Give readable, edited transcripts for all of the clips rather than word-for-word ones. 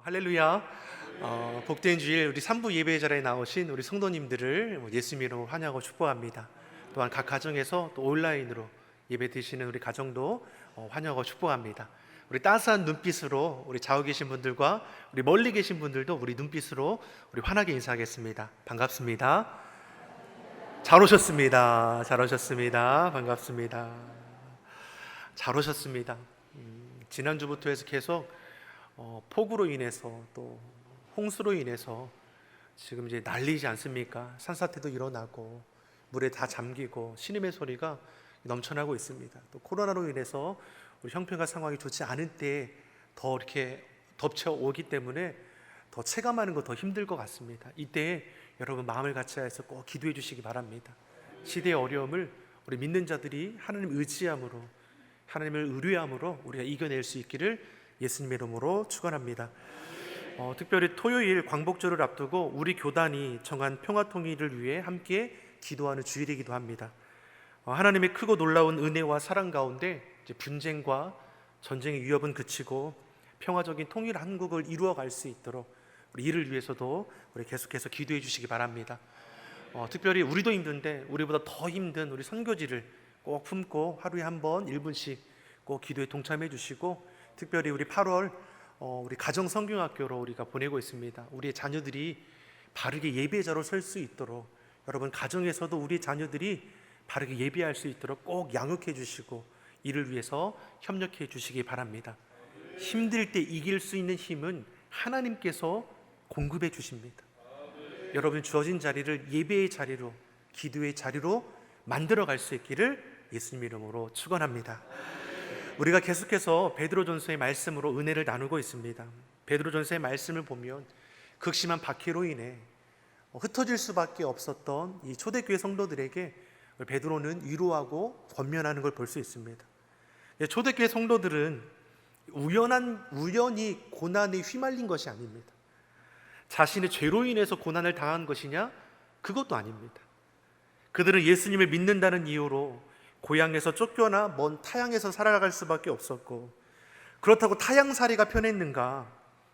할렐루야. 복된 주일 우리 3부 예배 자리에 나오신 우리 성도님들을 예수 이름으로 환영하고 축복합니다. 또한 각 가정에서 또 온라인으로 예배 드시는 우리 가정도 환영하고 축복합니다. 우리 따스한 눈빛으로 우리 좌우 계신 분들과 우리 멀리 계신 분들도 우리 눈빛으로 우리 환하게 인사하겠습니다. 반갑습니다. 잘 오셨습니다. 잘 오셨습니다. 반갑습니다. 잘 오셨습니다. 지난주부터 해서 계속 폭우로 인해서 또 홍수로 인해서 지금 이제 난리지 않습니까? 산사태도 일어나고 물에 다 잠기고 신음의 소리가 넘쳐나고 있습니다. 또 코로나로 인해서 우리 형편과 상황이 좋지 않은 때에 더 이렇게 덮쳐오기 때문에 더 체감하는 거 더 힘들 것 같습니다. 이때에 여러분 마음을 같이 해서 꼭 기도해 주시기 바랍니다. 시대의 어려움을 우리 믿는 자들이 하나님 의지함으로, 하나님을 의뢰함으로 우리가 이겨낼 수 있기를 예수님의 이름으로 축원합니다. 특별히 토요일 광복절을 앞두고 우리 교단이 정한 평화통일을 위해 함께 기도하는 주일이기도 합니다. 하나님의 크고 놀라운 은혜와 사랑 가운데 이제 분쟁과 전쟁의 위협은 그치고 평화적인 통일 한국을 이루어갈 수 있도록 우리 이를 위해서도 우리 계속해서 기도해 주시기 바랍니다. 특별히 우리도 힘든데 우리보다 더 힘든 우리 선교지를 꼭 품고 하루에 한 번 1분씩 꼭 기도에 동참해 주시고, 특별히 우리 8월 우리 가정 성경학교로 우리가 보내고 있습니다. 우리의 자녀들이 바르게 예배자로 설 수 있도록 여러분 가정에서도 우리 자녀들이 바르게 예배할 수 있도록 꼭 양육해 주시고 이를 위해서 협력해 주시기 바랍니다. 힘들 때 이길 수 있는 힘은 하나님께서 공급해 주십니다. 여러분 주어진 자리를 예배의 자리로, 기도의 자리로 만들어 갈 수 있기를 예수님 이름으로 축원합니다. 우리가 계속해서 베드로전서의 말씀으로 은혜를 나누고 있습니다. 베드로전서의 말씀을 보면 극심한 박해로 인해 흩어질 수밖에 없었던 이 초대교회 성도들에게 베드로는 위로하고 권면하는 걸 볼 수 있습니다. 초대교회 성도들은 우연히 고난에 휘말린 것이 아닙니다. 자신의 죄로 인해서 고난을 당한 것이냐? 그것도 아닙니다. 그들은 예수님을 믿는다는 이유로 고향에서 쫓겨나 먼 타향에서 살아갈 수밖에 없었고, 그렇다고 타향살이가 편했는가?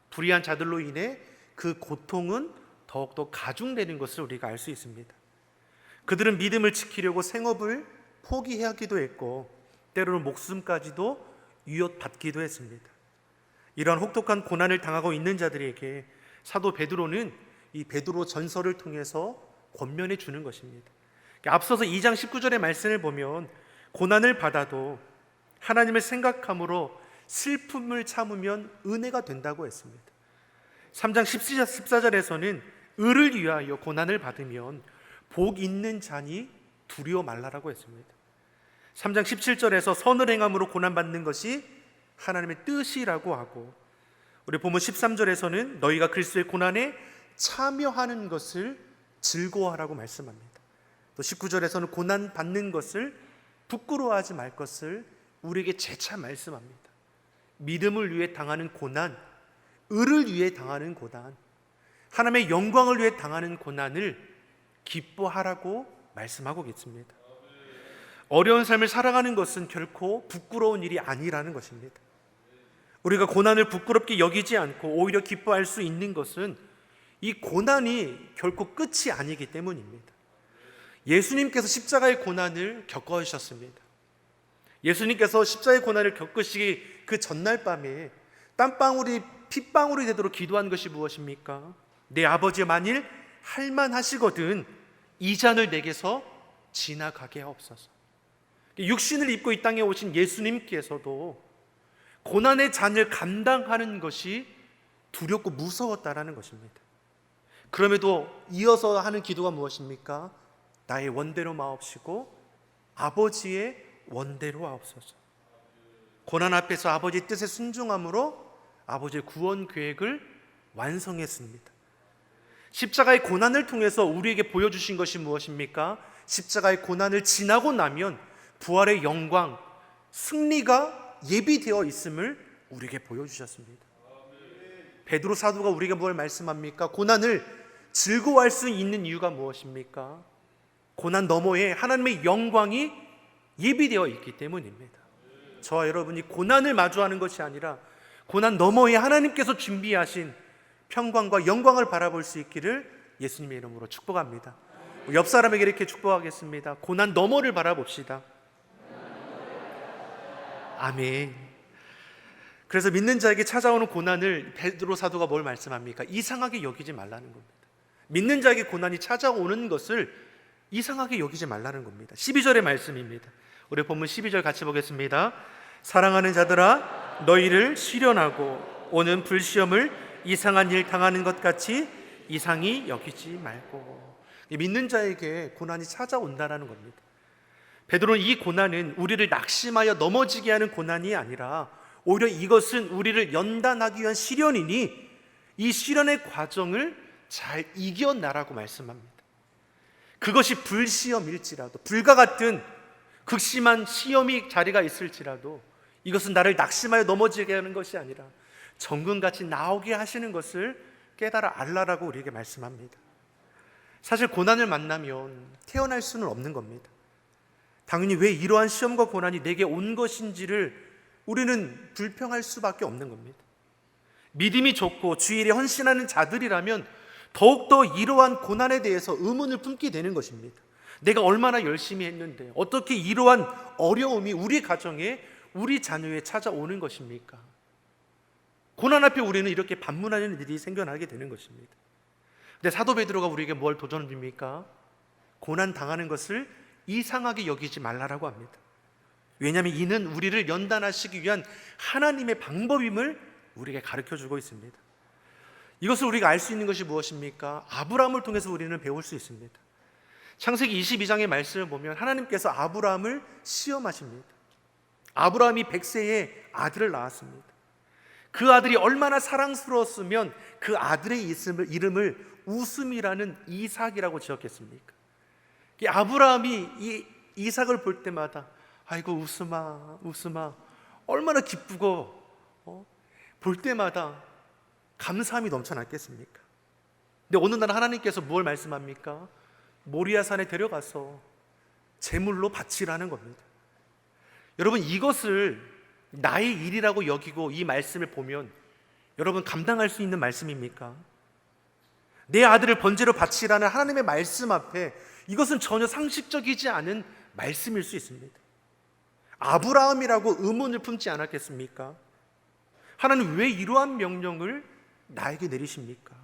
불의한 자들로 인해 그 고통은 더욱더 가중되는 것을 우리가 알 수 있습니다. 그들은 믿음을 지키려고 생업을 포기하기도 했고 때로는 목숨까지도 위협받기도 했습니다. 이러한 혹독한 고난을 당하고 있는 자들에게 사도 베드로는 이 베드로 전서를 통해서 권면해 주는 것입니다. 앞서서 2장 19절의 말씀을 보면 고난을 받아도 하나님을 생각함으로 슬픔을 참으면 은혜가 된다고 했습니다. 3장 14절에서는 의를 위하여 고난을 받으면 복 있는 자니 두려워 말라라고 했습니다. 3장 17절에서 선을 행함으로 고난받는 것이 하나님의 뜻이라고 하고, 우리 본문 13절에서는 너희가 그리스도의 고난에 참여하는 것을 즐거워하라고 말씀합니다. 또 19절에서는 고난 받는 것을 부끄러워하지 말 것을 우리에게 재차 말씀합니다. 믿음을 위해 당하는 고난, 의를 위해 당하는 고난, 하나님의 영광을 위해 당하는 고난을 기뻐하라고 말씀하고 있습니다. 어려운 삶을 살아가는 것은 결코 부끄러운 일이 아니라는 것입니다. 우리가 고난을 부끄럽게 여기지 않고 오히려 기뻐할 수 있는 것은 이 고난이 결코 끝이 아니기 때문입니다. 예수님께서 십자가의 고난을 겪으셨습니다. 예수님께서 십자가의 고난을 겪으시기 그 전날 밤에 땀방울이 핏방울이 되도록 기도한 것이 무엇입니까? 내 아버지 만일 할만하시거든 이 잔을 내게서 지나가게 하옵소서. 육신을 입고 이 땅에 오신 예수님께서도 고난의 잔을 감당하는 것이 두렵고 무서웠다라는 것입니다. 그럼에도 이어서 하는 기도가 무엇입니까? 나의 원대로 마옵시고 아버지의 원대로 하옵소서. 고난 앞에서 아버지의 뜻에 순종함으로 아버지의 구원 계획을 완성했습니다. 십자가의 고난을 통해서 우리에게 보여주신 것이 무엇입니까? 십자가의 고난을 지나고 나면 부활의 영광, 승리가 예비되어 있음을 우리에게 보여주셨습니다. 베드로 사도가 우리에게 뭘 말씀합니까? 고난을 즐거워할 수 있는 이유가 무엇입니까? 고난 너머에 하나님의 영광이 예비되어 있기 때문입니다. 저와 여러분이 고난을 마주하는 것이 아니라 고난 너머에 하나님께서 준비하신 평강과 영광을 바라볼 수 있기를 예수님의 이름으로 축복합니다. 옆 사람에게 이렇게 축복하겠습니다. 고난 너머를 바라봅시다. 아멘. 그래서 믿는 자에게 찾아오는 고난을 베드로 사도가 뭘 말씀합니까? 이상하게 여기지 말라는 겁니다. 믿는 자에게 고난이 찾아오는 것을 이상하게 여기지 말라는 겁니다. 12절의 말씀입니다. 우리 본문 12절 같이 보겠습니다. 사랑하는 자들아, 너희를 시련하고 오는 불시험을 이상한 일 당하는 것 같이 이상히 여기지 말고. 믿는 자에게 고난이 찾아온다는 겁니다. 베드로는 이 고난은 우리를 낙심하여 넘어지게 하는 고난이 아니라 오히려 이것은 우리를 연단하기 위한 시련이니 이 시련의 과정을 잘 이겨나라고 말씀합니다. 그것이 불시험일지라도, 불과 같은 극심한 시험이 자리가 있을지라도 이것은 나를 낙심하여 넘어지게 하는 것이 아니라 정금같이 나오게 하시는 것을 깨달아 알라라고 우리에게 말씀합니다. 사실 고난을 만나면 태어날 수는 없는 겁니다. 당연히 왜 이러한 시험과 고난이 내게 온 것인지를 우리는 불평할 수밖에 없는 겁니다. 믿음이 좋고 주의 일에 헌신하는 자들이라면 더욱더 이러한 고난에 대해서 의문을 품게 되는 것입니다. 내가 얼마나 열심히 했는데 어떻게 이러한 어려움이 우리 가정에, 우리 자녀에 찾아오는 것입니까? 고난 앞에 우리는 이렇게 반문하는 일이 생겨나게 되는 것입니다. 근데 사도 베드로가 우리에게 뭘 도전을 줍니까? 고난 당하는 것을 이상하게 여기지 말라라고 합니다. 왜냐하면 이는 우리를 연단하시기 위한 하나님의 방법임을 우리에게 가르쳐주고 있습니다. 이것을 우리가 알 수 있는 것이 무엇입니까? 아브라함을 통해서 우리는 배울 수 있습니다. 창세기 22장의 말씀을 보면 하나님께서 아브라함을 시험하십니다. 아브라함이 100세에 아들을 낳았습니다. 그 아들이 얼마나 사랑스러웠으면 그 아들의 이름을 웃음이라는 이삭이라고 지었겠습니까? 아브라함이 이 이삭을 볼 때마다 아이고 웃음아 웃음아 얼마나 기쁘고 볼 때마다 감사함이 넘쳐났겠습니까? 근데 어느 날 하나님께서 뭘 말씀합니까? 모리아산에 데려가서 제물로 바치라는 겁니다. 여러분, 이것을 나의 일이라고 여기고 이 말씀을 보면 여러분 감당할 수 있는 말씀입니까? 내 아들을 번제로 바치라는 하나님의 말씀 앞에 이것은 전혀 상식적이지 않은 말씀일 수 있습니다. 아브라함이라고 의문을 품지 않았겠습니까? 하나님 왜 이러한 명령을 나에게 내리십니까?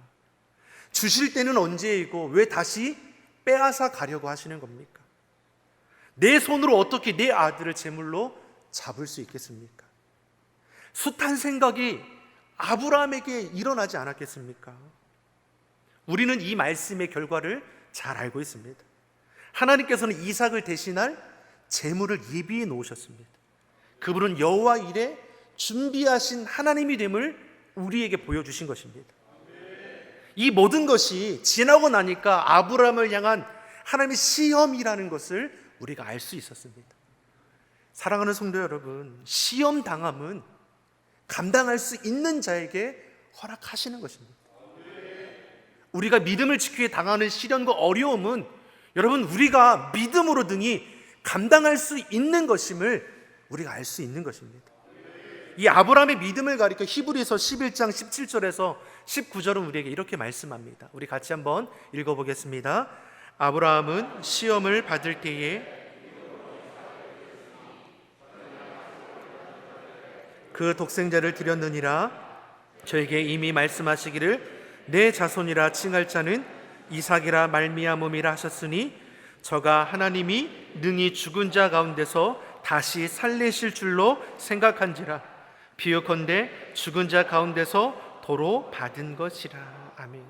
주실 때는 언제이고 왜 다시 빼앗아 가려고 하시는 겁니까? 내 손으로 어떻게 내 아들을 제물로 잡을 수 있겠습니까? 숱한 생각이 아브라함에게 일어나지 않았겠습니까? 우리는 이 말씀의 결과를 잘 알고 있습니다. 하나님께서는 이삭을 대신할 제물을 예비해 놓으셨습니다. 그분은 여호와 일에 준비하신 하나님이 됨을 우리에게 보여주신 것입니다. 이 모든 것이 지나고 나니까 아브라함을 향한 하나님의 시험이라는 것을 우리가 알 수 있었습니다. 사랑하는 성도 여러분, 시험 당함은 감당할 수 있는 자에게 허락하시는 것입니다. 우리가 믿음을 지키기 위해 당하는 시련과 어려움은 여러분 우리가 믿음으로 등이 감당할 수 있는 것임을 우리가 알 수 있는 것입니다. 이 아브라함의 믿음을 가리켜 히브리서 11장 17절에서 19절은 우리에게 이렇게 말씀합니다. 우리 같이 한번 읽어보겠습니다. 아브라함은 시험을 받을 때에 그 독생자를 드렸느니라. 저에게 이미 말씀하시기를 내 자손이라 칭할 자는 이삭이라 말미암음이라 하셨으니 저가 하나님이 능히 죽은 자 가운데서 다시 살리실 줄로 생각한지라. 비유컨대 죽은 자 가운데서 도로 받은 것이라. 아멘.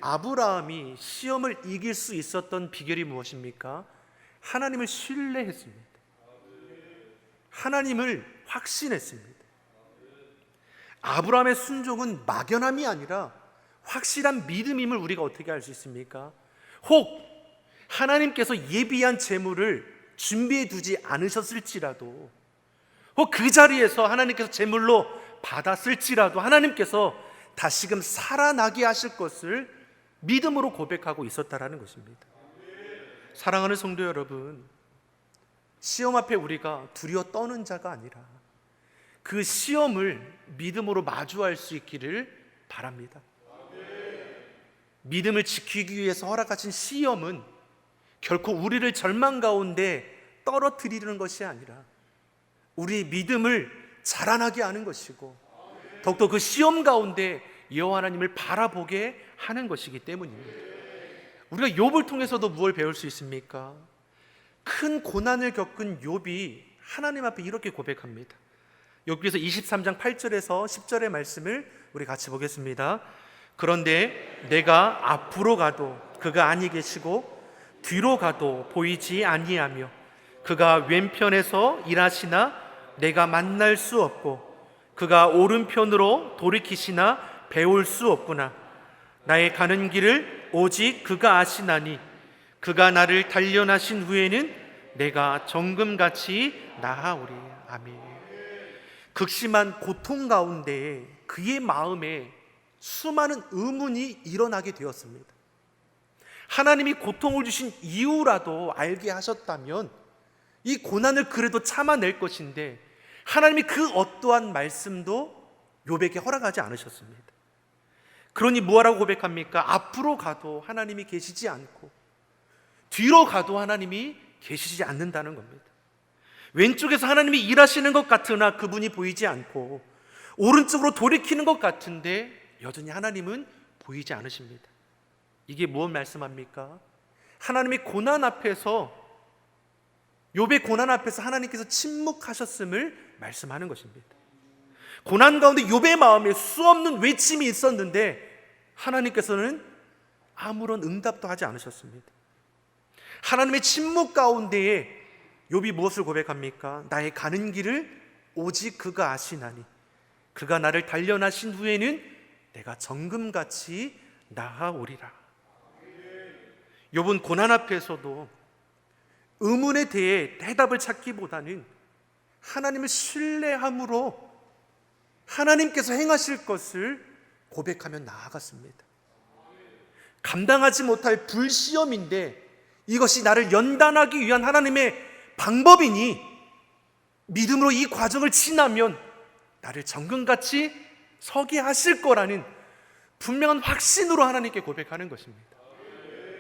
아브라함이 시험을 이길 수 있었던 비결이 무엇입니까? 하나님을 신뢰했습니다. 하나님을 확신했습니다. 아브라함의 순종은 막연함이 아니라 확실한 믿음임을 우리가 어떻게 알 수 있습니까? 혹 하나님께서 예비한 제물을 준비해 두지 않으셨을지라도, 혹 그 자리에서 하나님께서 제물로 받았을지라도 하나님께서 다시금 살아나게 하실 것을 믿음으로 고백하고 있었다라는 것입니다. 사랑하는 성도 여러분, 시험 앞에 우리가 두려워 떠는 자가 아니라 그 시험을 믿음으로 마주할 수 있기를 바랍니다. 믿음을 지키기 위해서 허락하신 시험은 결코 우리를 절망 가운데 떨어뜨리는 것이 아니라 우리 믿음을 자라나게 하는 것이고, 더욱더 그 시험 가운데 여호와 하나님을 바라보게 하는 것이기 때문입니다. 우리가 욥을 통해서도 무엇을 배울 수 있습니까? 큰 고난을 겪은 욥이 하나님 앞에 이렇게 고백합니다. 욥기서 23장 8절에서 10절의 말씀을 우리 같이 보겠습니다. 그런데 내가 앞으로 가도 그가 아니 계시고 뒤로 가도 보이지 아니하며 그가 왼편에서 일하시나 내가 만날 수 없고 그가 오른편으로 돌이키시나 배울 수 없구나. 나의 가는 길을 오직 그가 아시나니 그가 나를 단련하신 후에는 내가 정금같이 나아오리. 아멘. 극심한 고통 가운데 그의 마음에 수많은 의문이 일어나게 되었습니다. 하나님이 고통을 주신 이유라도 알게 하셨다면 이 고난을 그래도 참아낼 것인데, 하나님이 그 어떠한 말씀도 욥에게 허락하지 않으셨습니다. 그러니 뭐라고 고백합니까? 앞으로 가도 하나님이 계시지 않고 뒤로 가도 하나님이 계시지 않는다는 겁니다. 왼쪽에서 하나님이 일하시는 것 같으나 그분이 보이지 않고, 오른쪽으로 돌이키는 것 같은데 여전히 하나님은 보이지 않으십니다. 이게 무엇 말씀합니까? 하나님의 고난 앞에서, 욥의 고난 앞에서 하나님께서 침묵하셨음을 말씀하는 것입니다. 고난 가운데 욥의 마음에 수없는 외침이 있었는데 하나님께서는 아무런 응답도 하지 않으셨습니다. 하나님의 침묵 가운데에 욥이 무엇을 고백합니까? 나의 가는 길을 오직 그가 아시나니 그가 나를 단련하신 후에는 내가 정금같이 나아오리라. 욥은 고난 앞에서도 의문에 대해 대답을 찾기보다는 하나님을 신뢰함으로 하나님께서 행하실 것을 고백하며 나아갔습니다. 감당하지 못할 불시험인데 이것이 나를 연단하기 위한 하나님의 방법이니 믿음으로 이 과정을 지나면 나를 정금같이 서게 하실 거라는 분명한 확신으로 하나님께 고백하는 것입니다.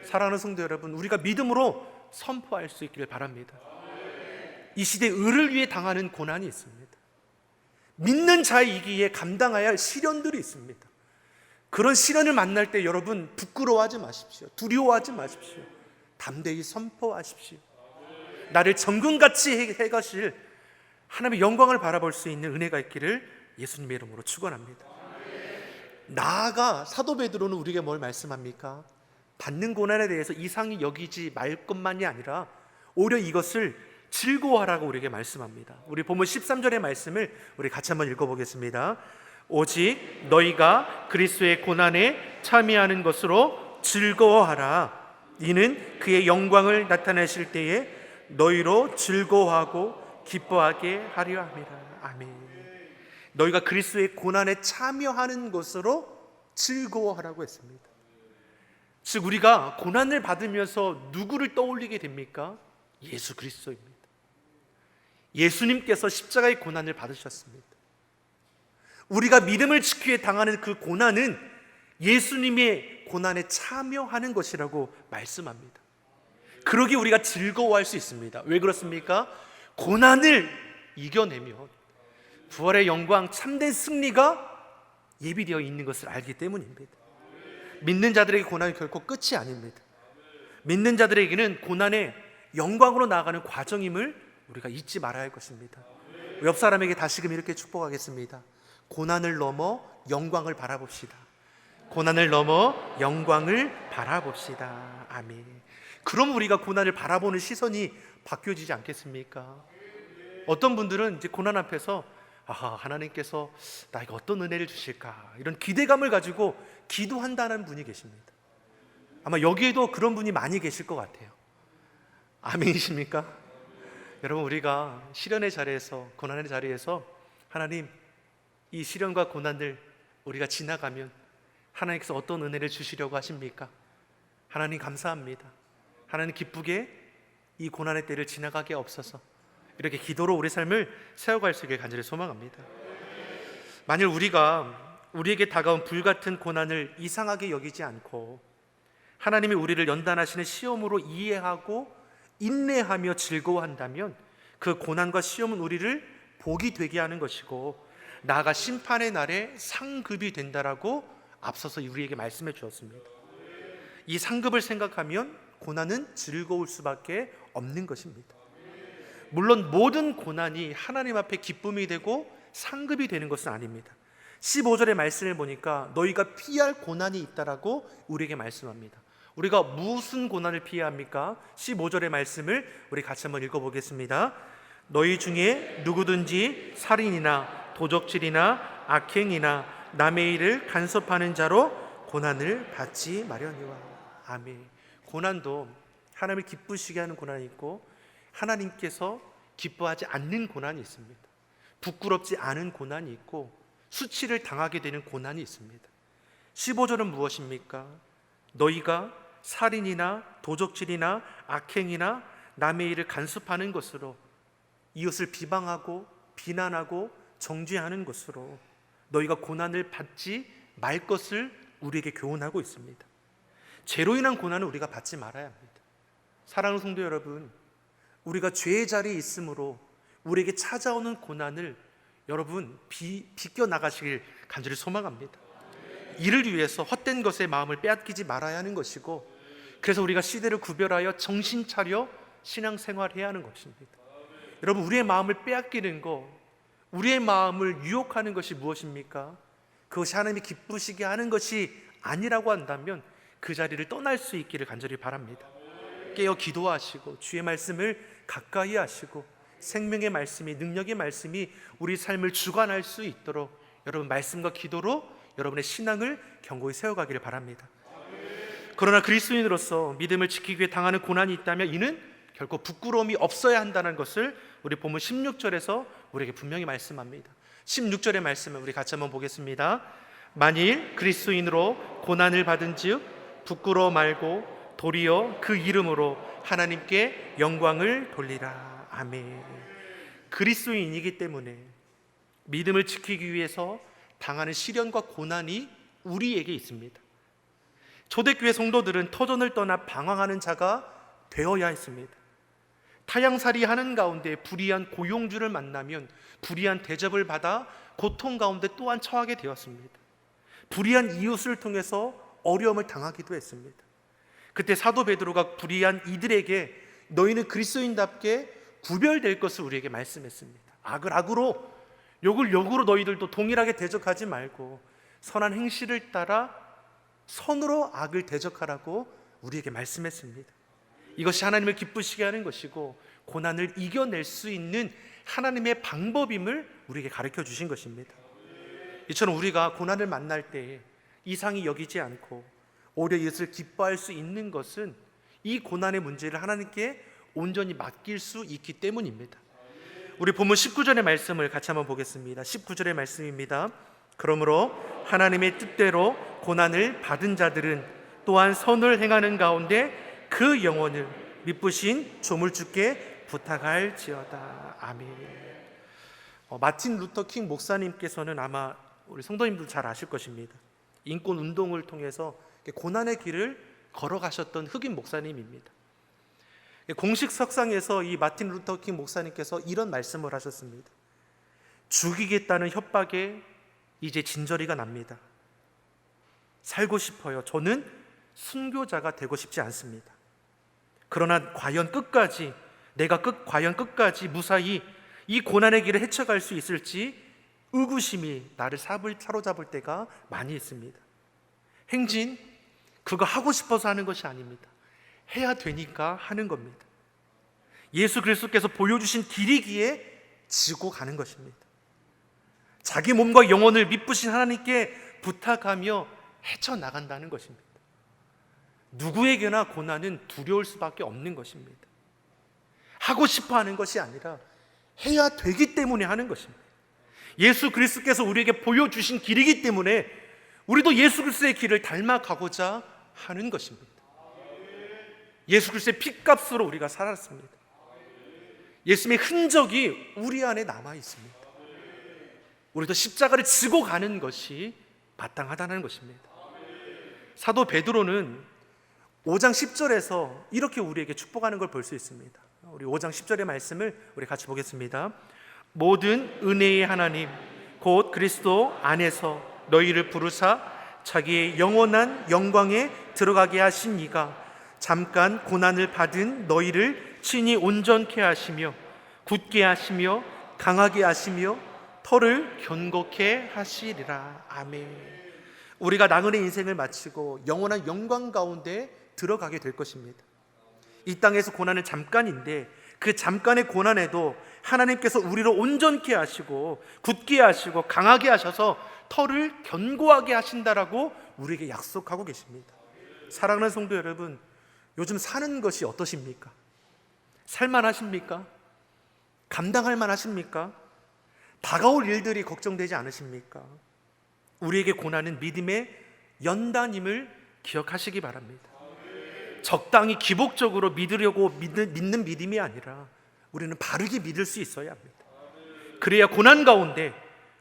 사랑하는 성도 여러분, 우리가 믿음으로 선포할 수 있기를 바랍니다. 이 시대 의를 위해 당하는 고난이 있습니다. 믿는 자이기에 감당해야 할 시련들이 있습니다. 그런 시련을 만날 때 여러분 부끄러워하지 마십시오. 두려워하지 마십시오. 담대히 선포하십시오. 나를 정금같이 해가실 하나님의 영광을 바라볼 수 있는 은혜가 있기를 예수님의 이름으로 축원합니다. 나아가 사도 베드로는 우리에게 뭘 말씀합니까? 받는 고난에 대해서 이상히 여기지 말 것만이 아니라 오히려 이것을 즐거워하라고 우리에게 말씀합니다. 우리 본문 13절의 말씀을 우리 같이 한번 읽어보겠습니다. 오직 너희가 그리스도의 고난에 참여하는 것으로 즐거워하라. 이는 그의 영광을 나타내실 때에 너희로 즐거워하고 기뻐하게 하려 함이라. 아멘. 너희가 그리스도의 고난에 참여하는 것으로 즐거워하라고 했습니다. 즉 우리가 고난을 받으면서 누구를 떠올리게 됩니까? 예수 그리스도입니다. 예수님께서 십자가의 고난을 받으셨습니다. 우리가 믿음을 지키기에 당하는 그 고난은 예수님의 고난에 참여하는 것이라고 말씀합니다. 그러기 우리가 즐거워할 수 있습니다. 왜 그렇습니까? 고난을 이겨내면 부활의 영광, 참된 승리가 예비되어 있는 것을 알기 때문입니다. 믿는 자들에게 고난이 결코 끝이 아닙니다. 믿는 자들에게는 고난의 영광으로 나아가는 과정임을 우리가 잊지 말아야 할 것입니다. 옆 사람에게 다시금 이렇게 축복하겠습니다. 고난을 넘어 영광을 바라봅시다. 고난을 넘어 영광을 바라봅시다. 아멘. 그럼 우리가 고난을 바라보는 시선이 바뀌어지지 않겠습니까? 어떤 분들은 이제 고난 앞에서 하나님께서 나에게 어떤 은혜를 주실까 이런 기대감을 가지고 기도한다는 분이 계십니다. 아마 여기에도 그런 분이 많이 계실 것 같아요. 아멘이십니까? 여러분, 우리가 시련의 자리에서, 고난의 자리에서 하나님, 이 시련과 고난을 우리가 지나가면 하나님께서 어떤 은혜를 주시려고 하십니까? 하나님 감사합니다. 하나님 기쁘게 이 고난의 때를 지나가게 없어서 이렇게 기도로 우리 삶을 세워갈 수 있게 간절히 소망합니다. 만일 우리에게 다가온 불같은 고난을 이상하게 여기지 않고 하나님이 우리를 연단하시는 시험으로 이해하고 인내하며 즐거워한다면 그 고난과 시험은 우리를 복이 되게 하는 것이고 나아가 심판의 날에 상급이 된다라고 앞서서 우리에게 말씀해 주었습니다. 이 상급을 생각하면 고난은 즐거울 수밖에 없는 것입니다. 물론 모든 고난이 하나님 앞에 기쁨이 되고 상급이 되는 것은 아닙니다. 15절의 말씀을 보니까 너희가 피할 고난이 있다라고 우리에게 말씀합니다. 우리가 무슨 고난을 피해야 합니까? 15절의 말씀을 우리 같이 한번 읽어보겠습니다. 너희 중에 누구든지 살인이나 도적질이나 악행이나 남의 일을 간섭하는 자로 고난을 받지 마려니와. 아멘. 고난도 하나님을 기쁘시게 하는 고난이 있고 하나님께서 기뻐하지 않는 고난이 있습니다. 부끄럽지 않은 고난이 있고 수치를 당하게 되는 고난이 있습니다. 15절은 무엇입니까? 너희가 살인이나 도적질이나 악행이나 남의 일을 간섭하는 것으로 이웃을 비방하고 비난하고 정죄하는 것으로 너희가 고난을 받지 말 것을 우리에게 교훈하고 있습니다. 죄로 인한 고난은 우리가 받지 말아야 합니다. 사랑하는 성도 여러분, 우리가 죄의 자리에 있으므로 우리에게 찾아오는 고난을 여러분 비껴나가시길 간절히 소망합니다. 이를 위해서 헛된 것에 마음을 빼앗기지 말아야 하는 것이고, 그래서 우리가 시대를 구별하여 정신 차려 신앙생활해야 하는 것입니다. 여러분, 우리의 마음을 빼앗기는 것, 우리의 마음을 유혹하는 것이 무엇입니까? 그것이 하나님이 기쁘시게 하는 것이 아니라고 한다면 그 자리를 떠날 수 있기를 간절히 바랍니다. 깨어 기도하시고 주의 말씀을 가까이 하시고 생명의 말씀이, 능력의 말씀이 우리 삶을 주관할 수 있도록 여러분 말씀과 기도로 여러분의 신앙을 견고히 세워가기를 바랍니다. 그러나 그리스도인으로서 믿음을 지키기 위해 당하는 고난이 있다면 이는 결코 부끄러움이 없어야 한다는 것을 우리 본문 16절에서 우리에게 분명히 말씀합니다. 16절의 말씀을 우리 같이 한번 보겠습니다. 만일 그리스도인으로 고난을 받은 즉 부끄러워 말고 도리어 그 이름으로 하나님께 영광을 돌리라. 아멘. 그리스도인이기 때문에 믿음을 지키기 위해서 당하는 시련과 고난이 우리에게 있습니다. 초대교회 성도들은 터전을 떠나 방황하는 자가 되어야 했습니다. 타향살이 하는 가운데 불의한 고용주를 만나면 불의한 대접을 받아 고통 가운데 또한 처하게 되었습니다. 불의한 이웃을 통해서 어려움을 당하기도 했습니다. 그때 사도 베드로가 불의한 이들에게 너희는 그리스도인답게 구별될 것을 우리에게 말씀했습니다. 악을 악으로, 욕을 욕으로 너희들도 동일하게 대적하지 말고 선한 행실을 따라 선으로 악을 대적하라고 우리에게 말씀했습니다. 이것이 하나님을 기쁘시게 하는 것이고 고난을 이겨낼 수 있는 하나님의 방법임을 우리에게 가르쳐 주신 것입니다. 이처럼 우리가 고난을 만날 때 이상히 여기지 않고 오히려 이것을 기뻐할 수 있는 것은 이 고난의 문제를 하나님께 온전히 맡길 수 있기 때문입니다. 우리 본문 19절의 말씀을 같이 한번 보겠습니다. 19절의 말씀입니다. 그러므로 하나님의 뜻대로 고난을 받은 자들은 또한 선을 행하는 가운데 그 영혼을 미쁘신 조물주께 부탁할지어다. 아멘. 마틴 루터 킹 목사님께서는 아마 우리 성도님들 잘 아실 것입니다. 인권 운동을 통해서 고난의 길을 걸어가셨던 흑인 목사님입니다. 공식 석상에서 이 마틴 루터 킹 목사님께서 이런 말씀을 하셨습니다. 죽이겠다는 협박에 이제 진저리가 납니다. 살고 싶어요. 저는 순교자가 되고 싶지 않습니다. 그러나 과연 끝까지 무사히 이 고난의 길을 헤쳐갈 수 있을지 의구심이 나를 사로잡을 때가 많이 있습니다. 행진, 그거 하고 싶어서 하는 것이 아닙니다. 해야 되니까 하는 겁니다. 예수 그리스도께서 보여주신 길이기에 지고 가는 것입니다. 자기 몸과 영혼을 미쁘신 하나님께 부탁하며 헤쳐나간다는 것입니다. 누구에게나 고난은 두려울 수밖에 없는 것입니다. 하고 싶어 하는 것이 아니라 해야 되기 때문에 하는 것입니다. 예수 그리스도께서 우리에게 보여주신 길이기 때문에 우리도 예수 그리스도의 길을 닮아가고자 하는 것입니다. 예수 그리스도의 피값으로 우리가 살았습니다. 예수님의 흔적이 우리 안에 남아 있습니다. 우리도 십자가를 지고 가는 것이 마땅하다는 것입니다. 사도 베드로는 5장 10절에서 이렇게 우리에게 축복하는 걸 볼 수 있습니다. 우리 5장 10절의 말씀을 우리 같이 보겠습니다. 모든 은혜의 하나님 곧 그리스도 안에서 너희를 부르사 자기의 영원한 영광에 들어가게 하신 이가 잠깐 고난을 받은 너희를 친히 온전케 하시며 굳게 하시며 강하게 하시며 터를 견고케 하시리라. 아멘. 우리가 나그네 인생을 마치고 영원한 영광 가운데 들어가게 될 것입니다. 이 땅에서 고난은 잠깐인데 그 잠깐의 고난에도 하나님께서 우리를 온전케 하시고 굳게 하시고 강하게 하셔서 터를 견고하게 하신다라고 우리에게 약속하고 계십니다. 사랑하는 성도 여러분, 요즘 사는 것이 어떠십니까? 살만하십니까? 감당할 만하십니까? 다가올 일들이 걱정되지 않으십니까? 우리에게 고난은 믿음의 연단임을 기억하시기 바랍니다. 적당히 기복적으로 믿으려고 믿는 믿음이 아니라 우리는 바르게 믿을 수 있어야 합니다. 그래야 고난 가운데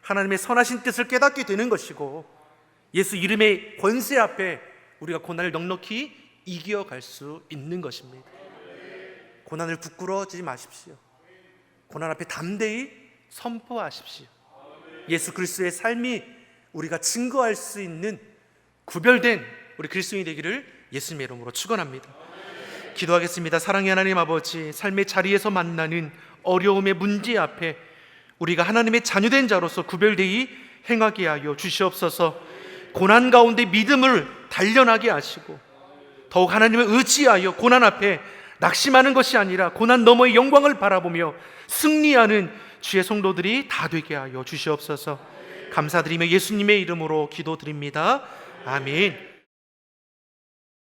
하나님의 선하신 뜻을 깨닫게 되는 것이고 예수 이름의 권세 앞에 우리가 고난을 넉넉히 이겨갈 수 있는 것입니다. 고난을 부끄러워하지 마십시오. 고난 앞에 담대히 선포하십시오. 예수 그리스도의 삶이 우리가 증거할 수 있는 구별된 우리 그리스도인이 되기를 예수님의 이름으로 축원합니다. 기도하겠습니다. 사랑의 하나님 아버지, 삶의 자리에서 만나는 어려움의 문제 앞에 우리가 하나님의 자녀된 자로서 구별되이 행하게 하여 주시옵소서. 고난 가운데 믿음을 단련하게 하시고 더욱 하나님을 의지하여 고난 앞에 낙심하는 것이 아니라 고난 너머의 영광을 바라보며 승리하는 주의 성도들이 다 되게 하여 주시옵소서. 감사드리며 예수님의 이름으로 기도드립니다. 아멘.